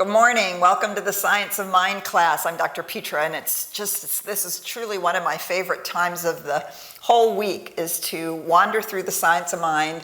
Good morning. Welcome to the Science of Mind class. I'm Dr. Petra, and this is truly one of my favorite times of the whole week is to wander through the Science of Mind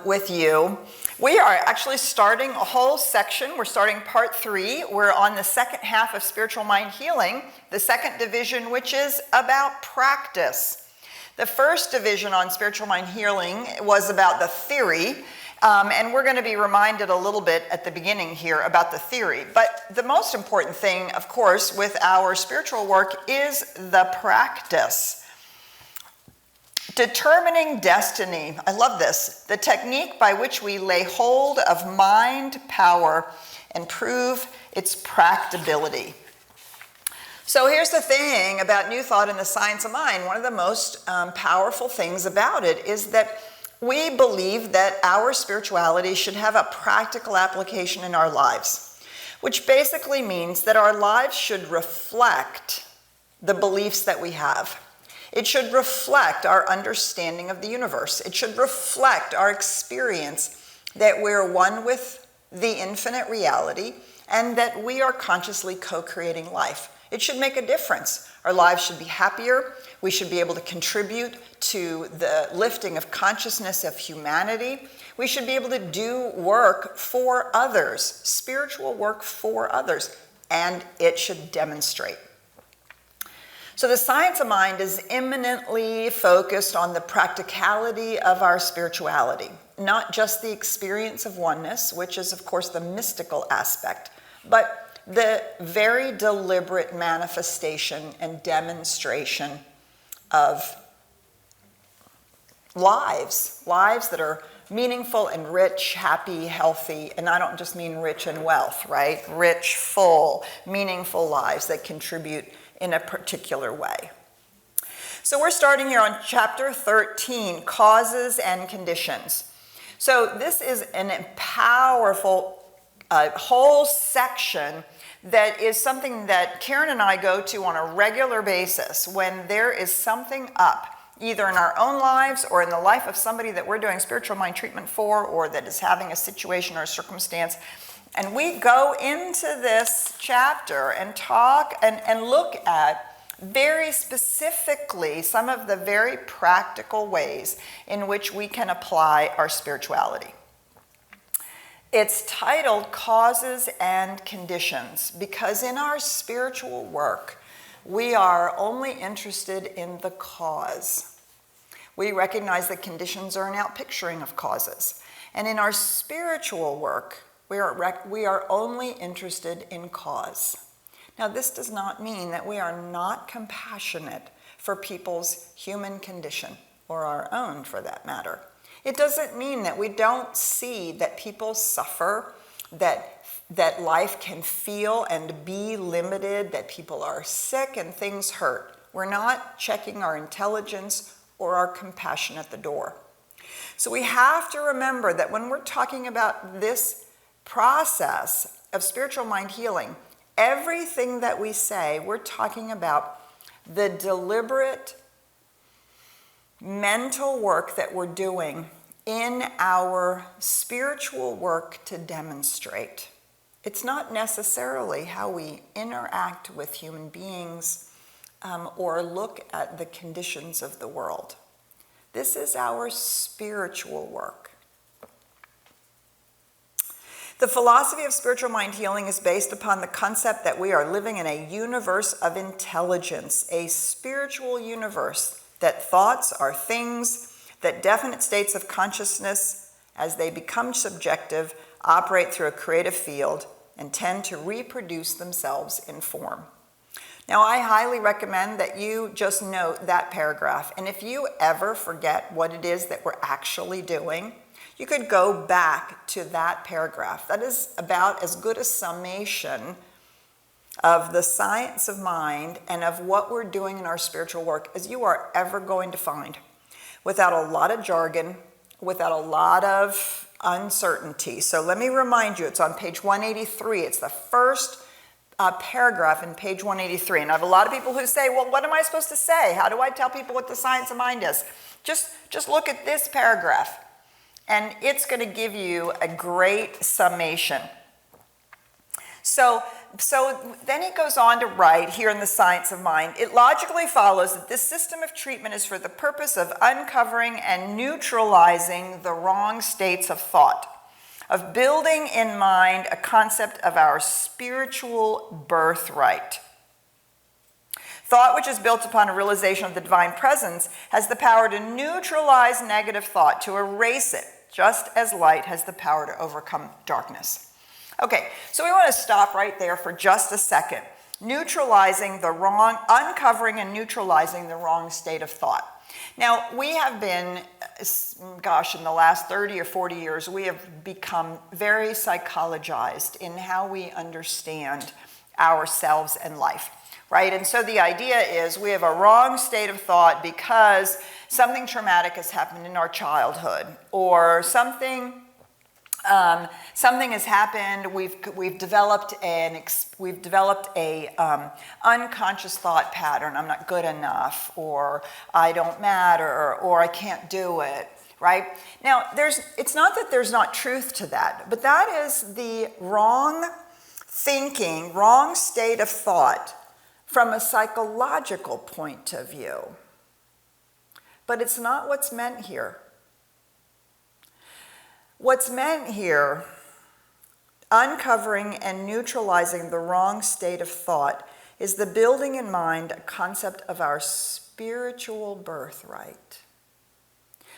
with you. We are actually starting a whole section. We're starting part 3. We're on the second half of Spiritual Mind Healing, the second division, which is about practice. The first division on Spiritual Mind Healing was about the theory. And we're going to be reminded a little bit at the beginning here about the theory. But the most important thing, of course, with our spiritual work is the practice. Determining destiny. I love this. The technique by which we lay hold of mind power and prove its practicability. So here's the thing about New Thought and the Science of Mind. One of the most powerful things about it is that we believe that our spirituality should have a practical application in our lives, which basically means that our lives should reflect the beliefs that we have. It should reflect our understanding of the universe. It should reflect our experience that we're one with the infinite reality and that we are consciously co-creating life. It should make a difference. Our lives should be happier. We should be able to contribute to the lifting of consciousness of humanity. We should be able to do work for others, spiritual work for others, and it should demonstrate. So the Science of Mind is eminently focused on the practicality of our spirituality, not just the experience of oneness, which is, of course, the mystical aspect, but the very deliberate manifestation and demonstration of lives that are meaningful and rich, happy, healthy, and I don't just mean rich in wealth, right? Rich, full, meaningful lives that contribute in a particular way. So we're starting here on chapter 13, Causes and Conditions. So this is a powerful whole section that is something that Karen and I go to on a regular basis when there is something up, either in our own lives or in the life of somebody that we're doing spiritual mind treatment for, or that is having a situation or a circumstance. And we go into this chapter and talk and look at very specifically some of the very practical ways in which we can apply our spirituality. It's titled Causes and Conditions because in our spiritual work, we are only interested in the cause. We recognize that conditions are an outpicturing of causes. And in our spiritual work, we are only interested in cause. Now, this does not mean that we are not compassionate for people's human condition, or our own for that matter. It doesn't mean that we don't see that people suffer, that life can feel and be limited, that people are sick and things hurt. We're not checking our intelligence or our compassion at the door. So we have to remember that when we're talking about this process of spiritual mind healing, everything that we say, we're talking about the deliberate mental work that we're doing in our spiritual work to demonstrate. It's not necessarily how we interact with human beings or look at the conditions of the world. This is our spiritual work. The philosophy of spiritual mind healing is based upon the concept that we are living in a universe of intelligence, a spiritual universe, that thoughts are things, that definite states of consciousness, as they become subjective, operate through a creative field and tend to reproduce themselves in form. Now, I highly recommend that you just note that paragraph. And if you ever forget what it is that we're actually doing, you could go back to that paragraph. That is about as good a summation of the science of mind and of what we're doing in our spiritual work as you are ever going to find, without a lot of jargon, without a lot of uncertainty. So let me remind you, it's on page 183. It's the first paragraph in page 183. And I have a lot of people who say, well, what am I supposed to say? How do I tell people what the science of mind is? Just look at this paragraph, and it's going to give you a great summation. So then he goes on to write here in The Science of Mind, it logically follows that this system of treatment is for the purpose of uncovering and neutralizing the wrong states of thought, of building in mind a concept of our spiritual birthright. Thought which is built upon a realization of the divine presence has the power to neutralize negative thought, to erase it, just as light has the power to overcome darkness. Okay, so we want to stop right there for just a second. Uncovering and neutralizing the wrong state of thought. Now, we have been, in the last 30 or 40 years, we have become very psychologized in how we understand ourselves and life, right? And so the idea is we have a wrong state of thought because something traumatic has happened in our childhood, or something has happened. We've developed a unconscious thought pattern. I'm not good enough, or I don't matter, or I can't do it. Right now, it's not that there's not truth to that, but that is the wrong thinking, wrong state of thought from a psychological point of view. But it's not what's meant here. What's meant here, uncovering and neutralizing the wrong state of thought, is the building in mind a concept of our spiritual birthright.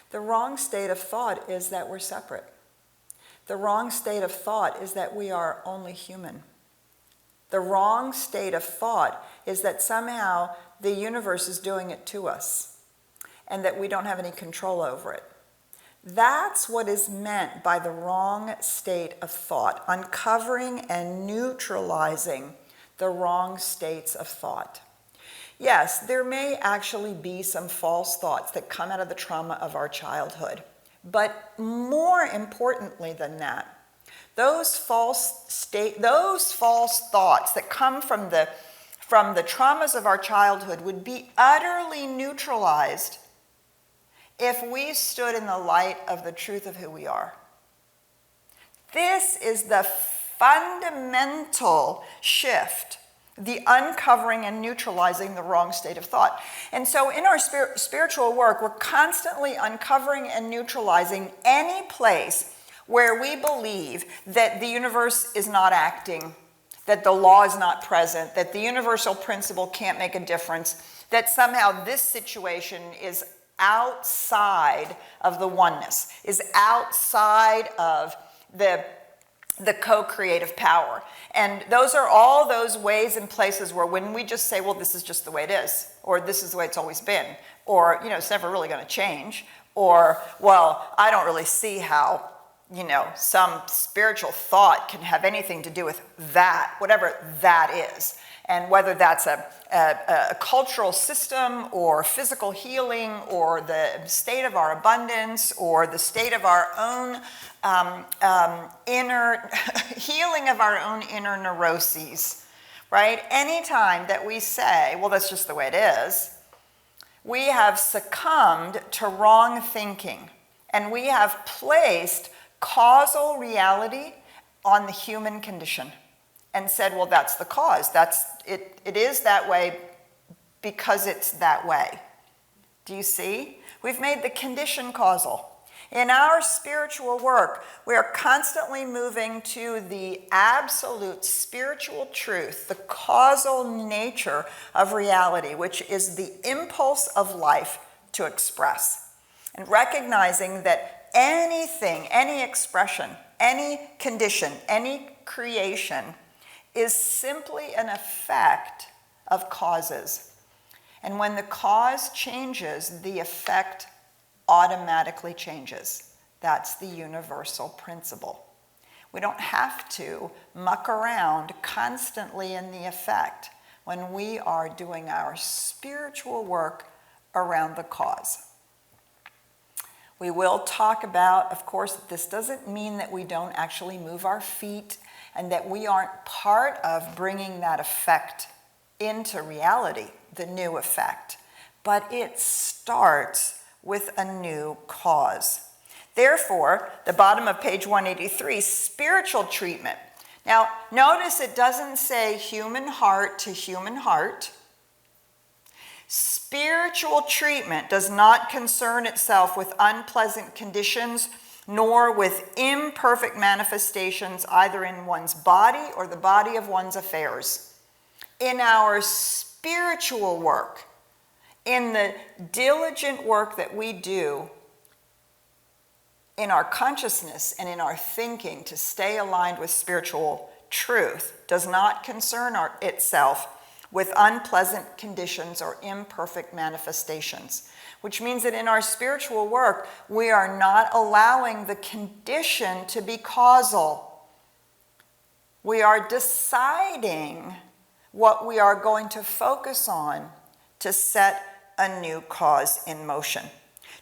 The wrong state of thought is that we're separate. The wrong state of thought is that we are only human. The wrong state of thought is that somehow the universe is doing it to us, and that we don't have any control over it. That's what is meant by the wrong state of thought, uncovering and neutralizing the wrong states of thought. Yes, there may actually be some false thoughts that come out of the trauma of our childhood, but more importantly than that, those false thoughts that come from the traumas of our childhood would be utterly neutralized if we stood in the light of the truth of who we are. This is the fundamental shift, the uncovering and neutralizing the wrong state of thought. And so in our spiritual work, we're constantly uncovering and neutralizing any place where we believe that the universe is not acting, that the law is not present, that the universal principle can't make a difference, that somehow this situation is outside of the oneness, is outside of the co-creative power. And those are all those ways and places where when we just say, well, this is just the way it is, or this is the way it's always been, or, it's never really going to change, or, well, I don't really see how, some spiritual thought can have anything to do with that, whatever that is. And whether that's a cultural system, or physical healing, or the state of our abundance, or the state of our own inner healing of our own inner neuroses, right? Anytime that we say, well, that's just the way it is, we have succumbed to wrong thinking, and we have placed causal reality on the human condition and said, well, that's the cause. It is that way because it's that way. Do you see? We've made the condition causal. In our spiritual work, we are constantly moving to the absolute spiritual truth, the causal nature of reality, which is the impulse of life to express. And recognizing that anything, any expression, any condition, any creation is simply an effect of causes. And when the cause changes, the effect automatically changes. That's the universal principle. We don't have to muck around constantly in the effect when we are doing our spiritual work around the cause. We will talk about, of course, that this doesn't mean that we don't actually move our feet and that we aren't part of bringing that effect into reality, the new effect. But it starts with a new cause. Therefore, the bottom of page 183, spiritual treatment Now, notice it doesn't say human heart to human heart. Spiritual treatment does not concern itself with unpleasant conditions nor with imperfect manifestations either in one's body or the body of one's affairs. In our spiritual work, in the diligent work that we do in our consciousness and in our thinking to stay aligned with spiritual truth, does not concern itself with unpleasant conditions or imperfect manifestations, which means that in our spiritual work, we are not allowing the condition to be causal. We are deciding what we are going to focus on to set a new cause in motion.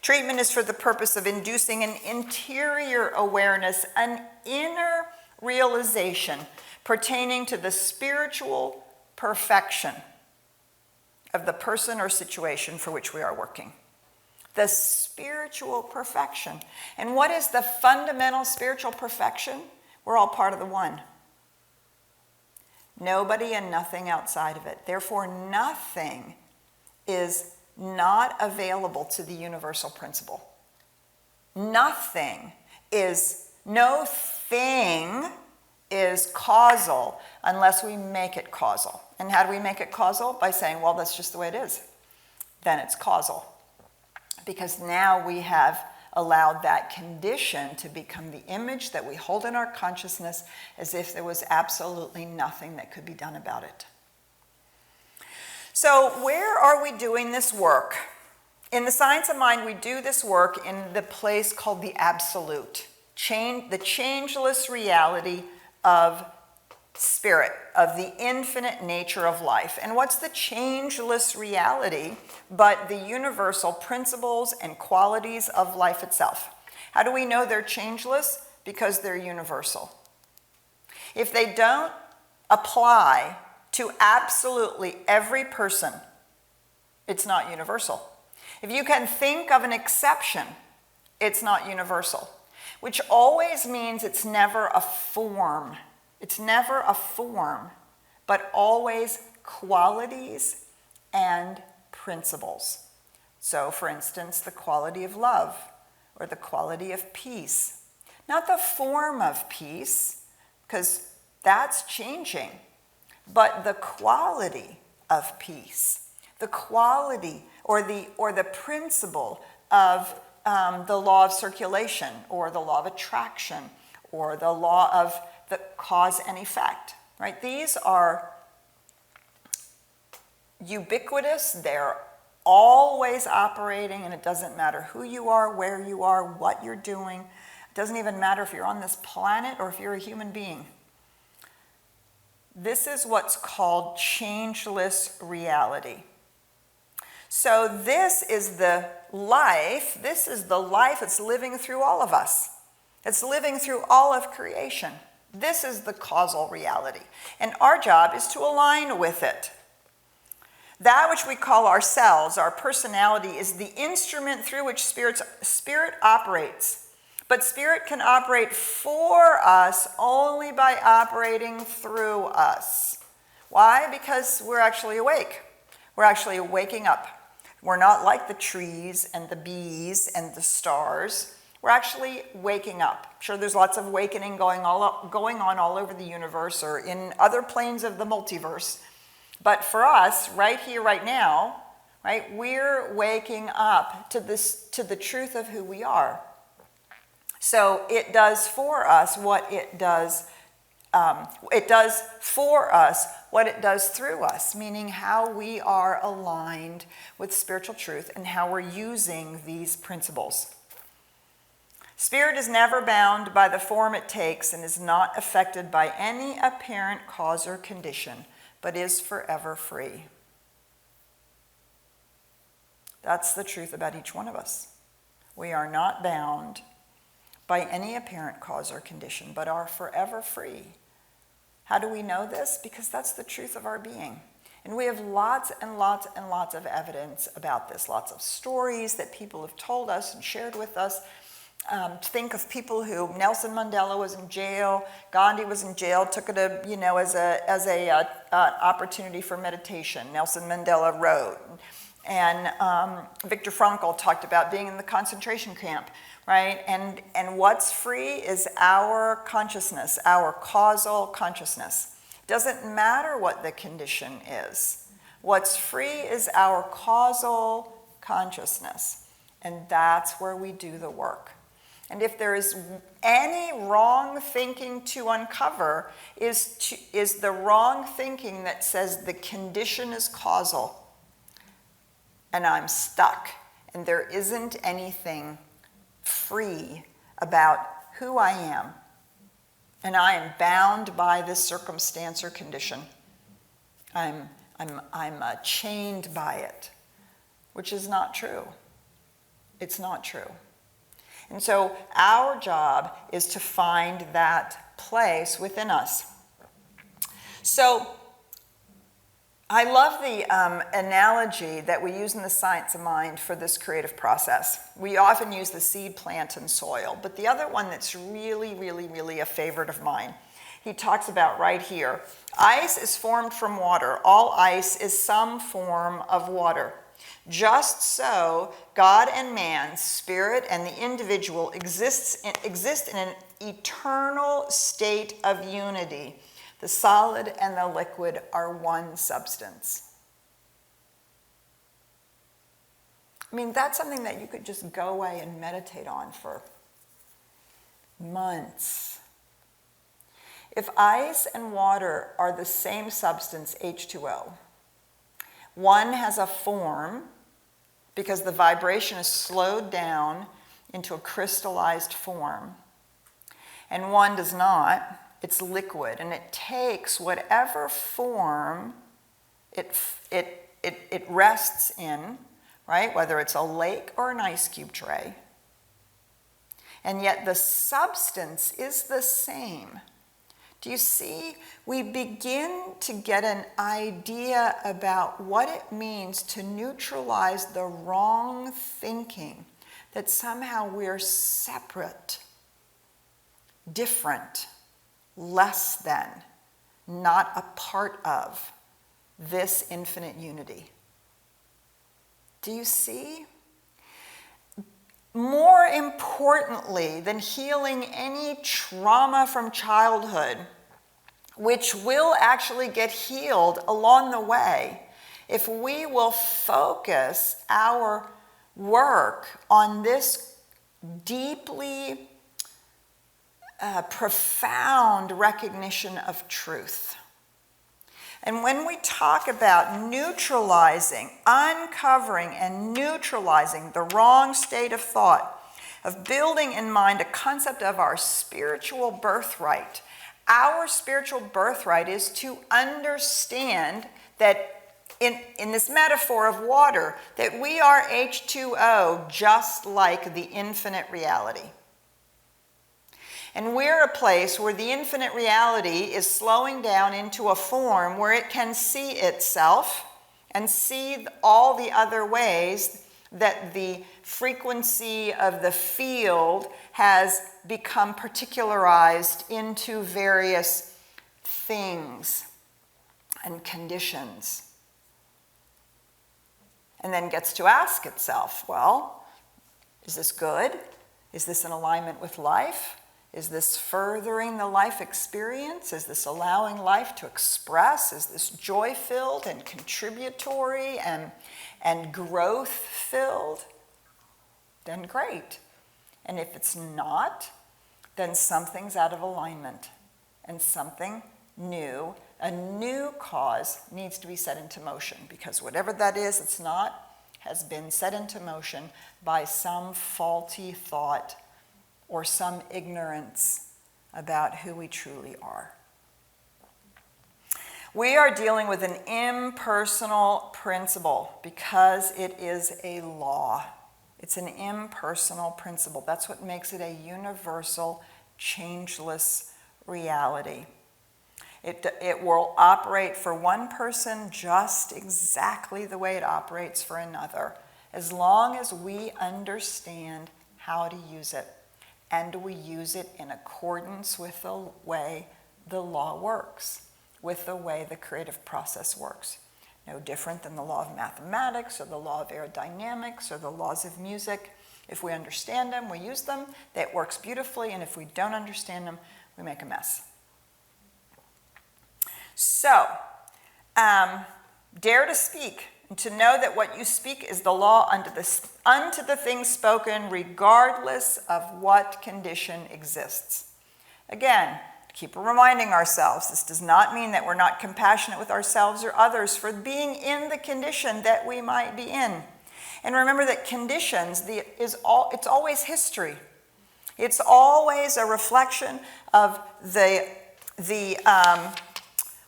Treatment is for the purpose of inducing an interior awareness, an inner realization pertaining to the spiritual perfection of the person or situation for which we are working. The spiritual perfection. And what is the fundamental spiritual perfection? We're all part of the one. Nobody and nothing outside of it. Therefore, nothing is not available to the universal principle. No thing is causal unless we make it causal. And how do we make it causal? By saying, well, that's just the way it is. Then it's causal. Because now we have allowed that condition to become the image that we hold in our consciousness as if there was absolutely nothing that could be done about it. So where are we doing this work? In the science of mind, we do this work in the place called the absolute, the changeless reality of spirit, of the infinite nature of life. And what's the changeless reality but the universal principles and qualities of life itself? How do we know they're changeless? Because they're universal. If they don't apply to absolutely every person, it's not universal. If you can think of an exception, it's not universal, which always means it's never a form. It's never a form, but always qualities and principles. So, for instance, the quality of love or the quality of peace. Not the form of peace, because that's changing, but the quality of peace, the quality or the principle of the law of circulation or the law of attraction or the law of the cause and effect, right? These are ubiquitous. They're always operating, and it doesn't matter who you are, where you are, what you're doing. It doesn't even matter if you're on this planet or if you're a human being. This is what's called changeless reality. So this is the life that's living through all of us. It's living through all of creation. This is the causal reality. And our job is to align with it. That which we call ourselves, our personality, is the instrument through which spirit operates. But spirit can operate for us only by operating through us. Why? Because we're actually awake. We're actually waking up. We're not like the trees and the bees and the stars. We're actually waking up. Sure, there's lots of awakening going on all over the universe or in other planes of the multiverse. But for us, right here, right now, right, we're waking up to the truth of who we are. So it does for us what it does. It does for us what it does through us, meaning how we are aligned with spiritual truth and how we're using these principles. Spirit is never bound by the form it takes and is not affected by any apparent cause or condition, but is forever free. That's the truth about each one of us. We are not bound by any apparent cause or condition, but are forever free. How do we know this? Because that's the truth of our being. And we have lots and lots and lots of evidence about this, lots of stories that people have told us and shared with us think of people who, Nelson Mandela was in jail, Gandhi was in jail, took it as a opportunity for meditation. Nelson Mandela wrote. And Viktor Frankl talked about being in the concentration camp, right? And what's free is our consciousness, our causal consciousness. Doesn't matter what the condition is. What's free is our causal consciousness. And that's where we do the work. And if there is any wrong thinking to uncover, is the wrong thinking that says the condition is causal and I'm stuck and there isn't anything free about who I am and I am bound by this circumstance or condition. I'm chained by it, which is not true. It's not true. And so our job is to find that place within us. So I love the analogy that we use in the science of mind for this creative process. We often use the seed, plant, and soil, but the other one that's really, really, really a favorite of mine, he talks about right here. Ice is formed from water. All ice is some form of water. Just so, God and man, spirit and the individual exist in an eternal state of unity. The solid and the liquid are one substance. I mean, that's something that you could just go away and meditate on for months. If ice and water are the same substance, H2O, one has a form because the vibration is slowed down into a crystallized form, and one does not. It's liquid, and it takes whatever form it rests in, right? Whether it's a lake or an ice cube tray, and yet the substance is the same. Do you see? We begin to get an idea about what it means to neutralize the wrong thinking, that somehow we're separate, different, less than, not a part of this infinite unity. Do you see? More importantly than healing any trauma from childhood, which will actually get healed along the way, if we will focus our work on this deeply profound recognition of truth. And when we talk about neutralizing, uncovering and neutralizing the wrong state of thought, of building in mind a concept of our spiritual birthright, our spiritual birthright is to understand that in this metaphor of water, that we are H2O just like the infinite reality. And we're a place where the infinite reality is slowing down into a form where it can see itself and see all the other ways that the frequency of the field has become particularized into various things and conditions. And then gets to ask itself, well, is this good? Is this in alignment with life? Is this furthering the life experience? Is this allowing life to express? Is this joy-filled and contributory and growth-filled? Then great. And if it's not, then something's out of alignment and something new, a new cause needs to be set into motion, because whatever that is, it's not, has been set into motion by some faulty thought or some ignorance about who we truly are. We are dealing with an impersonal principle because it is a law. It's an impersonal principle. That's what makes it a universal, changeless reality. It will operate for one person just exactly the way it operates for another, as long as we understand how to use it. and we use it in accordance with the way the law works, with the way the creative process works. No different than the law of mathematics or the law of aerodynamics or the laws of music. If we understand them, we use them, that works beautifully, and if we don't understand them, we make a mess. So, dare to speak, and to know that what you speak is the law unto the things spoken, regardless of what condition exists. Again, keep reminding ourselves, this does not mean that we're not compassionate with ourselves or others for being in the condition that we might be in. And remember that conditions, it's always history. It's always a reflection of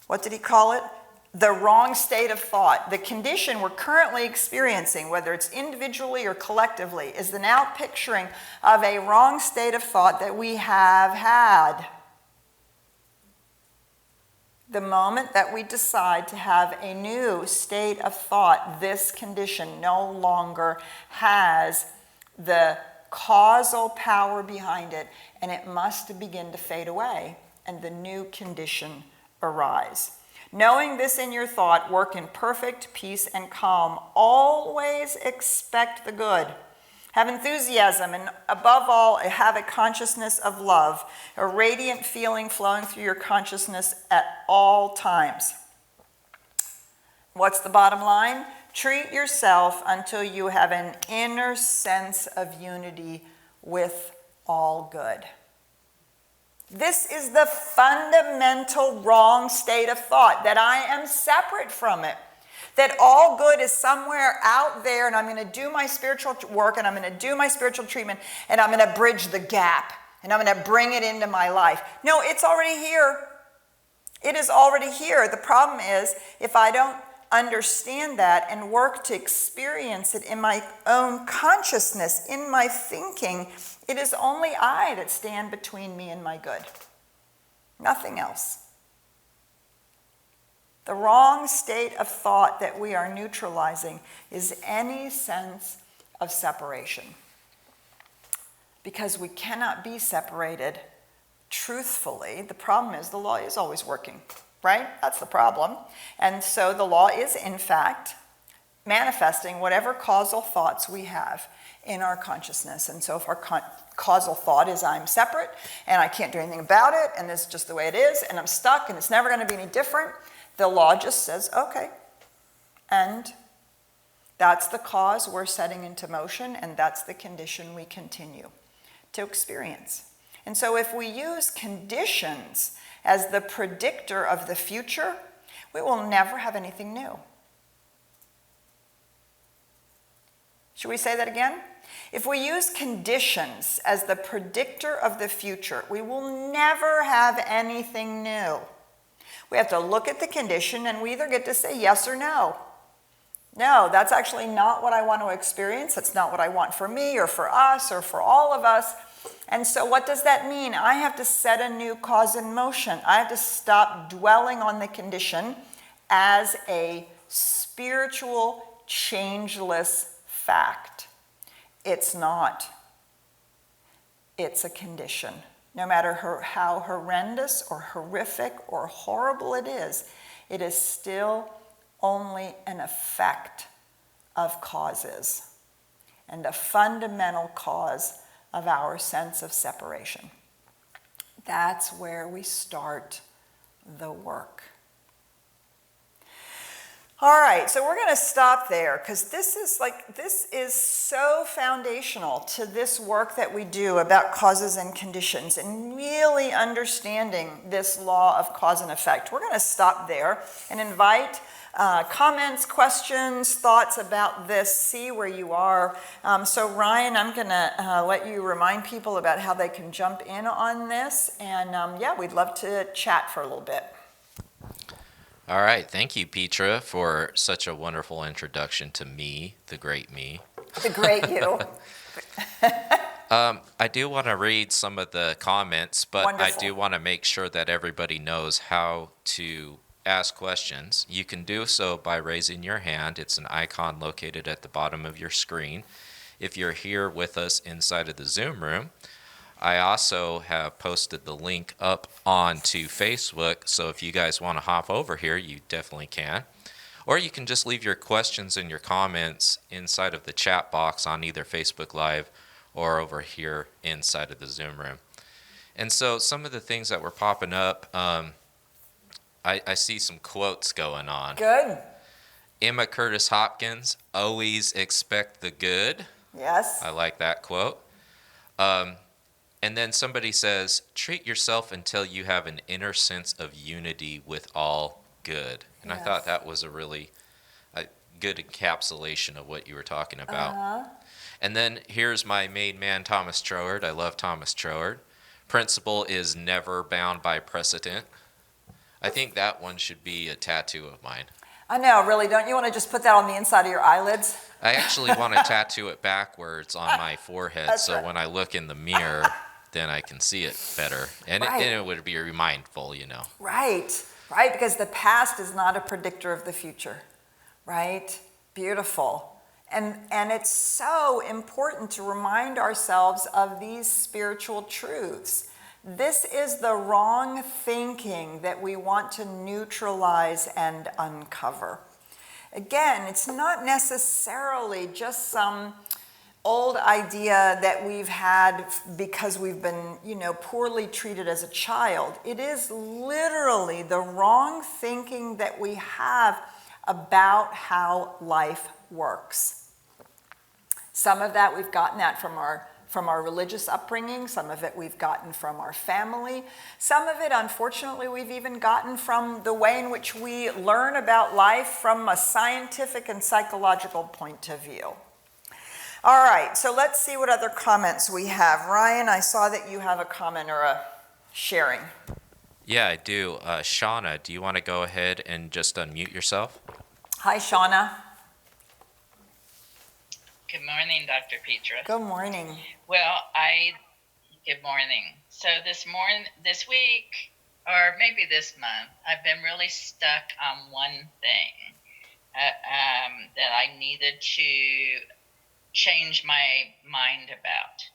what did he call it? The wrong state of thought. The condition we're currently experiencing, whether it's individually or collectively, is the now picturing of a wrong state of thought that we have had. The moment that we decide to have a new state of thought, this condition no longer has the causal power behind it, and it must begin to fade away, and the new condition arise. Knowing this in your thought, work in perfect peace and calm. Always expect the good. Have enthusiasm, and above all, have a consciousness of love, a radiant feeling flowing through your consciousness at all times. What's the bottom line? Treat yourself until you have an inner sense of unity with all good. This is the fundamental wrong state of thought, that I am separate from it, that all good is somewhere out there, and I'm going to do my spiritual work, and I'm going to do my spiritual treatment, and I'm going to bridge the gap, and I'm going to bring it into my life. No, it's already here. It is already here. The problem is, if I don't understand that and work to experience it in my own consciousness, in my thinking, it is only I that stand between me and my good. Nothing else. The wrong state of thought that we are neutralizing is any sense of separation. Because we cannot be separated truthfully. The problem is the law is always working. Right? That's the problem. And so the law is, in fact, manifesting whatever causal thoughts we have in our consciousness. And so if our causal thought is I'm separate and I can't do anything about it and this is just the way it is and I'm stuck and it's never going to be any different, the law just says, okay. And that's the cause we're setting into motion, and that's the condition we continue to experience. And so if we use conditions as the predictor of the future, we will never have anything new. Should we say that again? If we use conditions as the predictor of the future, we will never have anything new. We have to look at the condition and we either get to say yes or no. No, that's actually not what I want to experience. That's not what I want for me or for us or for all of us. And so what does that mean? I have to set a new cause in motion. I have to stop dwelling on the condition as a spiritual, changeless fact. It's not. It's a condition. No matter how horrendous or horrific or horrible it is still only an effect of causes and a fundamental cause of our sense of separation. That's where we start the work. All right, so we're going to stop there because this is so foundational to this work that we do about causes and conditions and really understanding this law of cause and effect. We're going to stop there and invite comments, questions, thoughts about this, see where you are. So Ryan, I'm going to let you remind people about how they can jump in on this. And yeah, we'd love to chat for a little bit. All right. Thank you, Petra, for such a wonderful introduction to me, the great me. The great you. I do want to read some of the comments, but Wonderful. I do want to make sure that everybody knows how to ask questions. You can do so by raising your hand. It's an icon located at the bottom of your screen. If you're here with us inside of the Zoom room, I also have posted the link up onto Facebook, so if you guys want to hop over here, you definitely can. Or you can just leave your questions and your comments inside of the chat box on either Facebook Live or over here inside of the Zoom room. And so some of the things that were popping up, I see some quotes going on. Good. Emma Curtis Hopkins, always expect the good. Yes. I like that quote. And then somebody says, treat yourself until you have an inner sense of unity with all good. And I thought that was a really good encapsulation of what you were talking about. And then here's my main man, Thomas Troward. I love Thomas Troward. Principle is never bound by precedent. I think that one should be a tattoo of mine. I know, really. Don't you want to just put that on the inside of your eyelids? I actually want to tattoo it backwards on my forehead, so when I look in the mirror, then I can see it better. And it would be mindful, you know. Right, right, because the past is not a predictor of the future, right? Beautiful. And it's so important to remind ourselves of these spiritual truths. This is the wrong thinking that we want to neutralize and uncover. Again, it's not necessarily just some old idea that we've had because we've been, poorly treated as a child. It is literally the wrong thinking that we have about how life works. Some of that we've gotten that from our religious upbringing. Some of it we've gotten from our family. Some of it, unfortunately, we've even gotten from the way in which we learn about life from a scientific and psychological point of view. All right, so let's see what other comments we have. Ryan, I saw that you have a comment or a sharing. Yeah, I do. Shauna, do you want to go ahead and just unmute yourself? Hi, Shauna. Good morning, Dr. Petra. Good morning. Well, good morning. So this week, or maybe this month, I've been really stuck on one thing that I needed to change my mind about.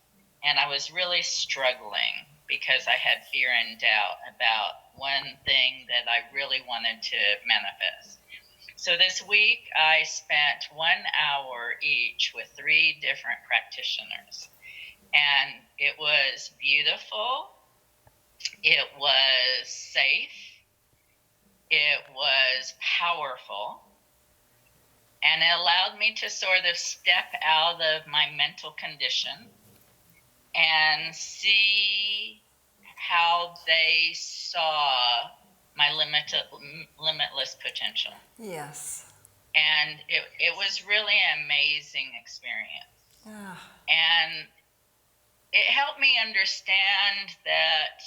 And I was really struggling because I had fear and doubt about one thing that I really wanted to manifest. So this week, I spent 1 hour each with 3 different practitioners. And it was beautiful. It was safe. It was powerful. And it allowed me to sort of step out of my mental condition and see how they saw my limitless potential. Yes. And it was really an amazing experience. Yeah. And it helped me understand that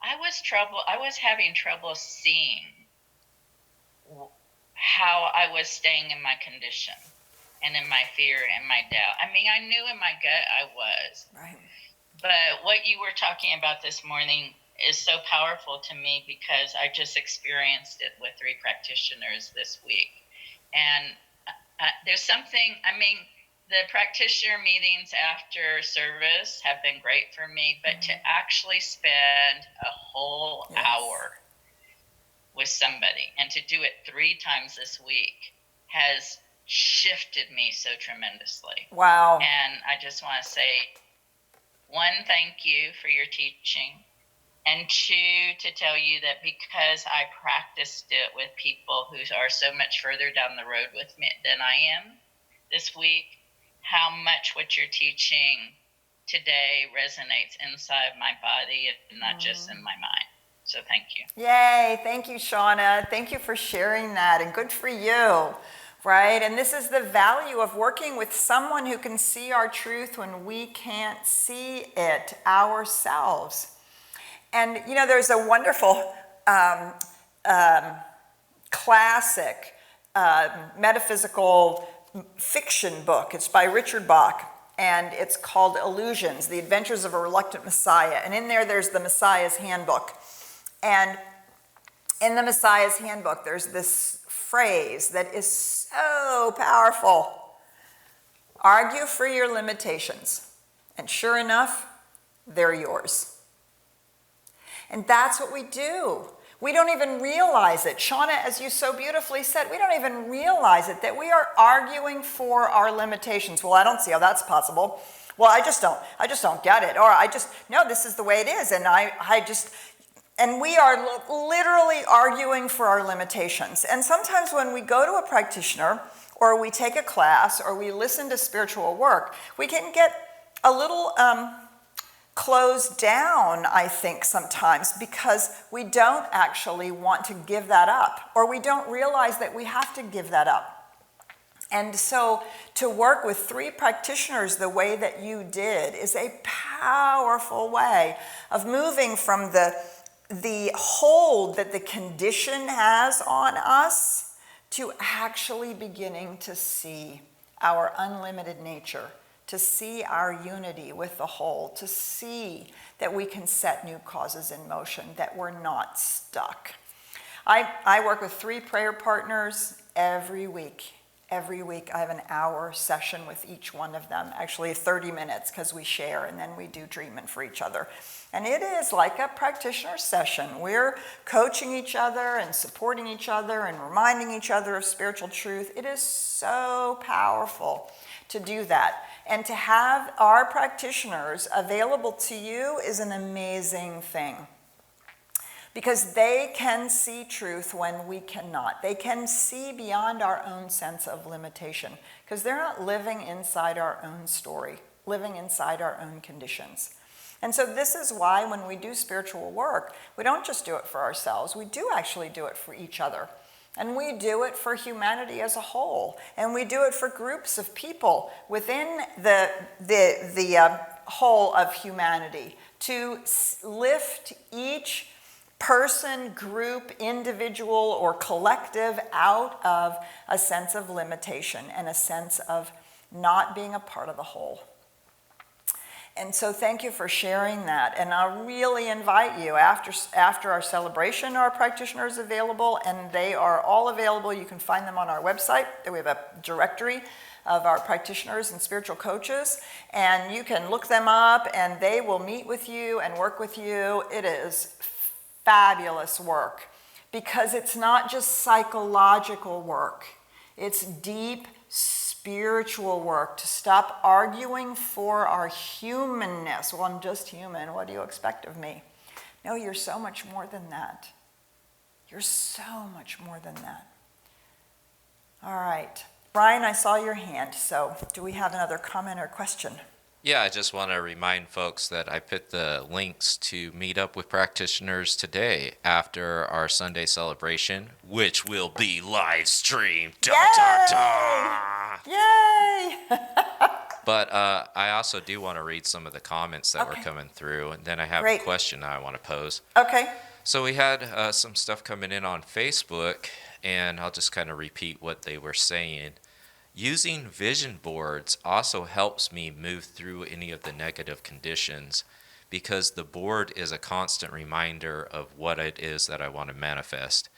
I was having trouble seeing how I was staying in my condition and in my fear and my doubt. I mean, I knew in my gut I was. Right. But what you were talking about this morning is so powerful to me because I just experienced it with 3 practitioners this week. And there's something, the practitioner meetings after service have been great for me, but to actually spend a whole hour with somebody and to do it 3 times this week has shifted me so tremendously. Wow. And I just want to say, 1, thank you for your teaching. And 2, to tell you that because I practiced it with people who are so much further down the road with me than I am this week, how much what you're teaching today resonates inside my body and not just in my mind. So thank you. Yay. Thank you, Shauna. Thank you for sharing that, and good for you. Right? And this is the value of working with someone who can see our truth when we can't see it ourselves. And, there's a wonderful classic metaphysical fiction book. It's by Richard Bach, and it's called Illusions, The Adventures of a Reluctant Messiah. And in there's the Messiah's Handbook. And in the Messiah's Handbook, there's this phrase that is so powerful. Argue for your limitations. And sure enough, they're yours. And that's what we do. We don't even realize it. Shauna, as you so beautifully said, we don't even realize it, that we are arguing for our limitations. Well, I don't see how that's possible. Well, I just don't get it. Or no, this is the way it is. And we are literally arguing for our limitations. And sometimes when we go to a practitioner, or we take a class, or we listen to spiritual work, we can get a little closed down, I think, sometimes, because we don't actually want to give that up, or we don't realize that we have to give that up. And so to work with 3 practitioners the way that you did is a powerful way of moving from the hold that the condition has on us to actually beginning to see our unlimited nature, to see our unity with the whole, to see that we can set new causes in motion, that we're not stuck. I work with 3 prayer partners every week. Every week I have an hour session with each one of them, actually 30 minutes, because we share and then we do treatment for each other. And it is like a practitioner session. We're coaching each other and supporting each other and reminding each other of spiritual truth. It is so powerful to do that. And to have our practitioners available to you is an amazing thing. Because they can see truth when we cannot. They can see beyond our own sense of limitation. Because they're not living inside our own story, living inside our own conditions. And so this is why when we do spiritual work, we don't just do it for ourselves. We do actually do it for each other. And we do it for humanity as a whole. And we do it for groups of people within the whole of humanity to lift each person, group, individual, or collective out of a sense of limitation and a sense of not being a part of the whole. And so thank you for sharing that. And I really invite you, after our celebration, our practitioners available, and they are all available. You can find them on our website. We have a directory of our practitioners and spiritual coaches, and you can look them up, and they will meet with you and work with you. It is fabulous work, because it's not just psychological work. It's deep spiritual work to stop arguing for our humanness. Well, I'm just human. What do you expect of me? No, you're so much more than that. You're so much more than that. All right. Brian, I saw your hand, so do we have another comment or question? Yeah, I just want to remind folks that I put the links to meet up with practitioners today after our Sunday celebration, which will be live streamed. Yay! But I also do want to read some of the comments that were coming through, and then I have a question I want to pose. Okay. So we had some stuff coming in on Facebook, and I'll just kind of repeat what they were saying. Using vision boards also helps me move through any of the negative conditions, because the board is a constant reminder of what it is that I want to manifest.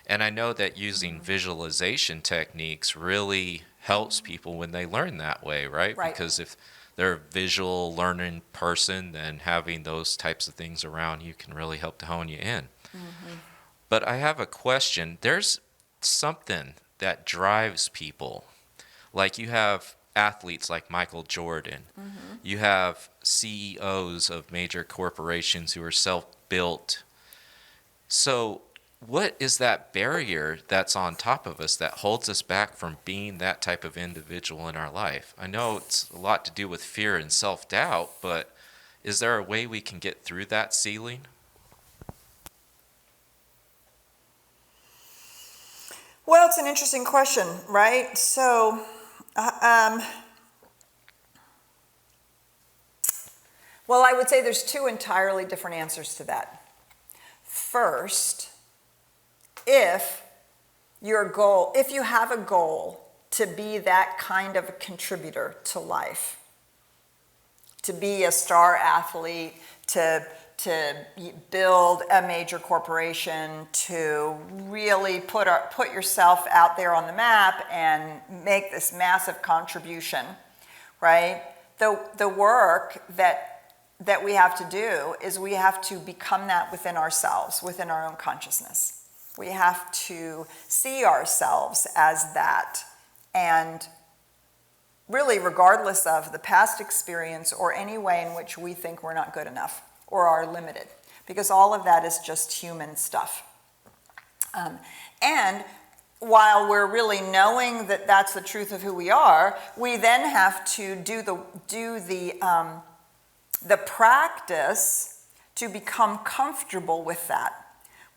And I know that using visualization techniques really helps people when they learn that way, right? Because if they're a visual learning person, then having those types of things around you can really help to hone you in. Mm-hmm. But I have a question. There's something that drives people. Like you have athletes like Michael Jordan. Mm-hmm. You have CEOs of major corporations who are self-built. So what is that barrier that's on top of us that holds us back from being that type of individual in our life? I know it's a lot to do with fear and self-doubt, but is there a way we can get through that ceiling? Well, it's an interesting question, right? So, well, I would say there's 2 entirely different answers to that. First, if you have a goal to be that kind of a contributor to life, to be a star athlete, to build a major corporation, to really put yourself out there on the map and make this massive contribution, right? The work that that we have to do is we have to become that within ourselves, within our own consciousness. We have to see ourselves as that. And really, regardless of the past experience or any way in which we think we're not good enough or are limited, because all of that is just human stuff. And while we're really knowing that that's the truth of who we are, we then have to do the practice to become comfortable with that,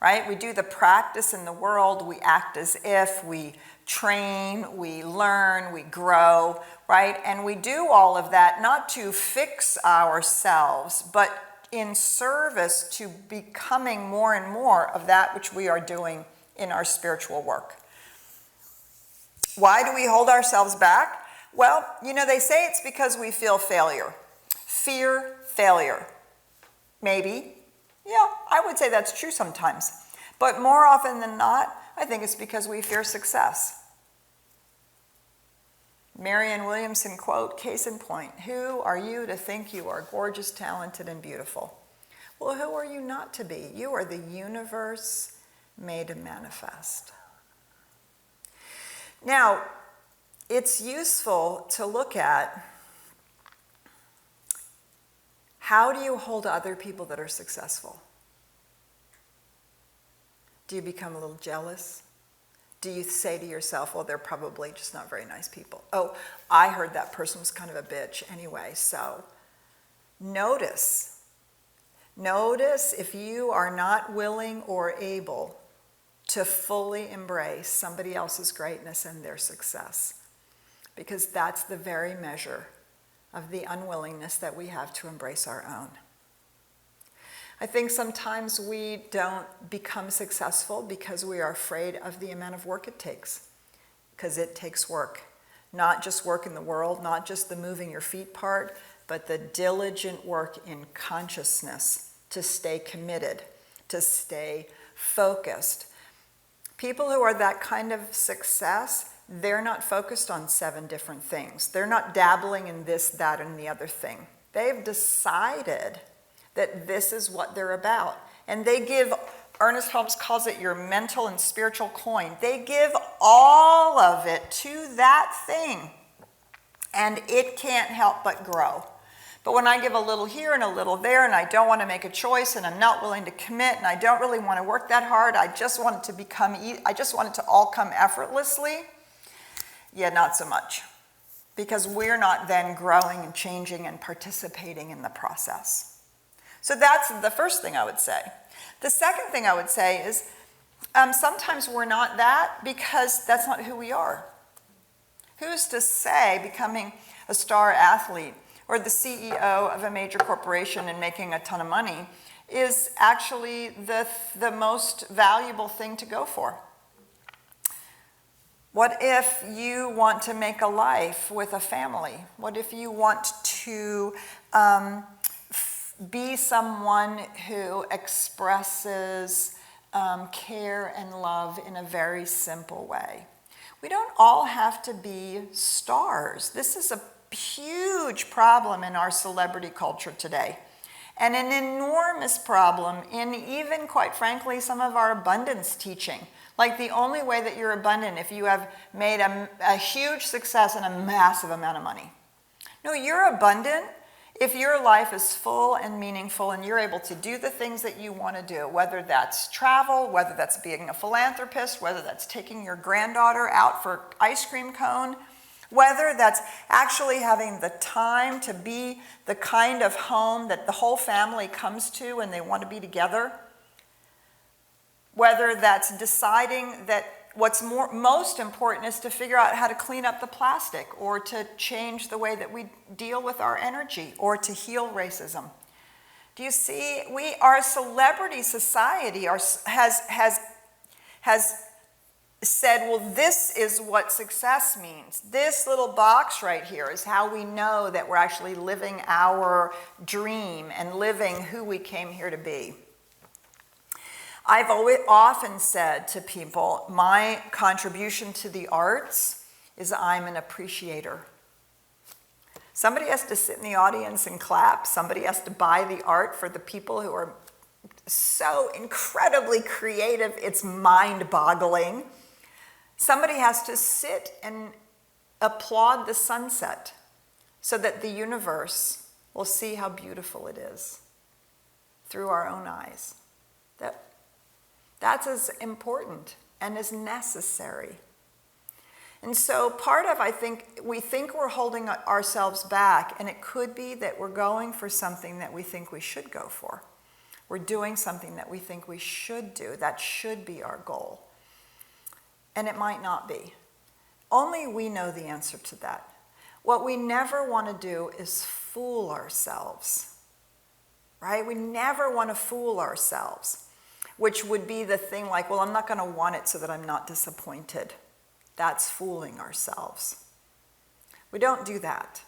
right? We do the practice in the world, we act as if, we train, we learn, we grow, right? And we do all of that not to fix ourselves, but in service to becoming more and more of that which we are doing in our spiritual work. Why do we hold ourselves back? Well, they say it's because we feel failure. Fear failure. Maybe. Yeah, I would say that's true sometimes. But more often than not, I think it's because we fear success. Marianne Williamson quote, case in point, who are you to think you are gorgeous, talented, and beautiful? Well, who are you not to be? You are the universe made to manifest. Now, it's useful to look at how do you hold other people that are successful? Do you become a little jealous? Do you say to yourself, well, they're probably just not very nice people? Oh, I heard that person was kind of a bitch anyway. So notice if you are not willing or able to fully embrace somebody else's greatness and their success, because that's the very measure of the unwillingness that we have to embrace our own. I think sometimes we don't become successful because we are afraid of the amount of work it takes, because it takes work. Not just work in the world, not just the moving your feet part, but the diligent work in consciousness to stay committed, to stay focused. People who are that kind of success, they're not focused on 7 different things. They're not dabbling in this, that, and the other thing. They've decided that this is what they're about. And they give, Ernest Holmes calls it your mental and spiritual coin. They give all of it to that thing, and it can't help but grow. But when I give a little here and a little there, and I don't want to make a choice, and I'm not willing to commit, and I don't really want to work that hard, I just want it to all come effortlessly, yeah, not so much. Because we're not then growing and changing and participating in the process. So that's the first thing I would say. The second thing I would say is sometimes we're not that because that's not who we are. Who's to say becoming a star athlete or the CEO of a major corporation and making a ton of money is actually the most valuable thing to go for? What if you want to make a life with a family? What if you want to be someone who expresses care and love in a very simple way? We don't all have to be stars. This is a huge problem in our celebrity culture today, and an enormous problem in even, quite frankly, some of our abundance teaching. Like the only way that you're abundant if you have made a huge success and a massive amount of money. No, you're abundant if your life is full and meaningful and you're able to do the things that you want to do, whether that's travel, whether that's being a philanthropist, whether that's taking your granddaughter out for ice cream cone, whether that's actually having the time to be the kind of home that the whole family comes to and they want to be together, whether that's deciding that what's most important is to figure out how to clean up the plastic or to change the way that we deal with our energy or to heal racism. Do you see, our celebrity society has said, well, this is what success means. This little box right here is how we know that we're actually living our dream and living who we came here to be. I've often said to people, my contribution to the arts is I'm an appreciator. Somebody has to sit in the audience and clap. Somebody has to buy the art for the people who are so incredibly creative, it's mind-boggling. Somebody has to sit and applaud the sunset so that the universe will see how beautiful it is through our own eyes. That's as important and as necessary. And so part of, I think, we think we're holding ourselves back, and it could be that we're going for something that we think we should go for. We're doing something that we think we should do. That should be our goal. And it might not be. Only we know the answer to that. What we never want to do is fool ourselves, right? We never want to fool ourselves, which would be the thing like, well, I'm not going to want it so that I'm not disappointed. That's fooling ourselves. We don't do that.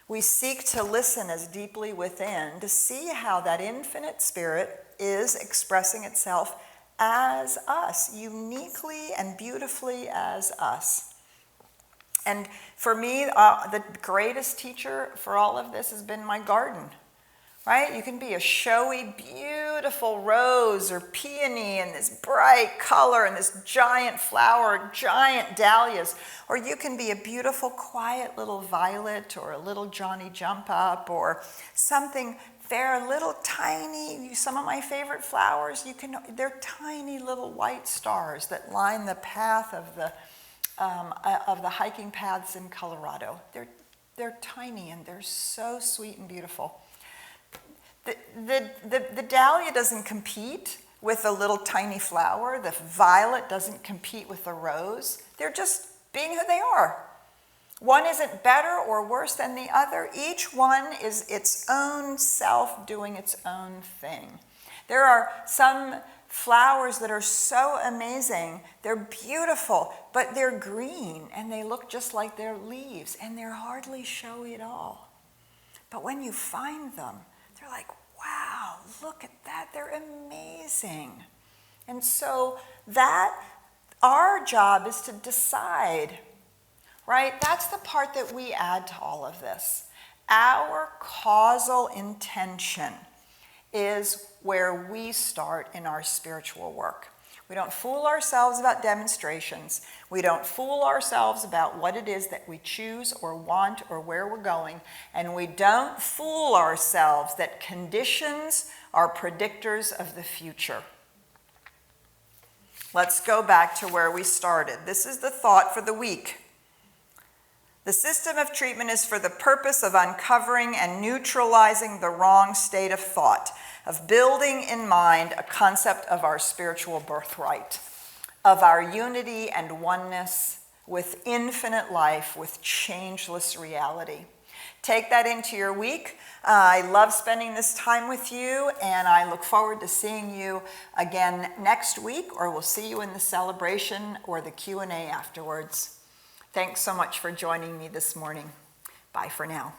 We seek to listen as deeply within to see how that infinite spirit is expressing itself as us, uniquely and beautifully as us. And for me, the greatest teacher for all of this has been my garden, right? You can be a showy, beautiful rose or peony and this bright color and this giant flower, giant dahlias, or you can be a beautiful, quiet little violet or a little Johnny Jump Up or something fair, little tiny. Some of my favorite flowers, they're tiny little white stars that line the path of the hiking paths in Colorado. They're tiny and they're so sweet and beautiful. The dahlia doesn't compete with a little tiny flower. The violet doesn't compete with the rose. They're just being who they are. One isn't better or worse than the other. Each one is its own self doing its own thing. There are some flowers that are so amazing. They're beautiful, but they're green and they look just like their leaves and they're hardly showy at all. But when you find them, they're like, wow, look at that. They're amazing. And so our job is to decide, right? That's the part that we add to all of this. Our causal intention is where we start in our spiritual work. We don't fool ourselves about demonstrations. We don't fool ourselves about what it is that we choose or want or where we're going. And we don't fool ourselves that conditions are predictors of the future. Let's go back to where we started. This is the thought for the week. The system of treatment is for the purpose of uncovering and neutralizing the wrong state of thought, of building in mind a concept of our spiritual birthright, of our unity and oneness with infinite life, with changeless reality. Take that into your week. I love spending this time with you, and I look forward to seeing you again next week, or we'll see you in the celebration or the Q&A afterwards. Thanks so much for joining me this morning. Bye for now.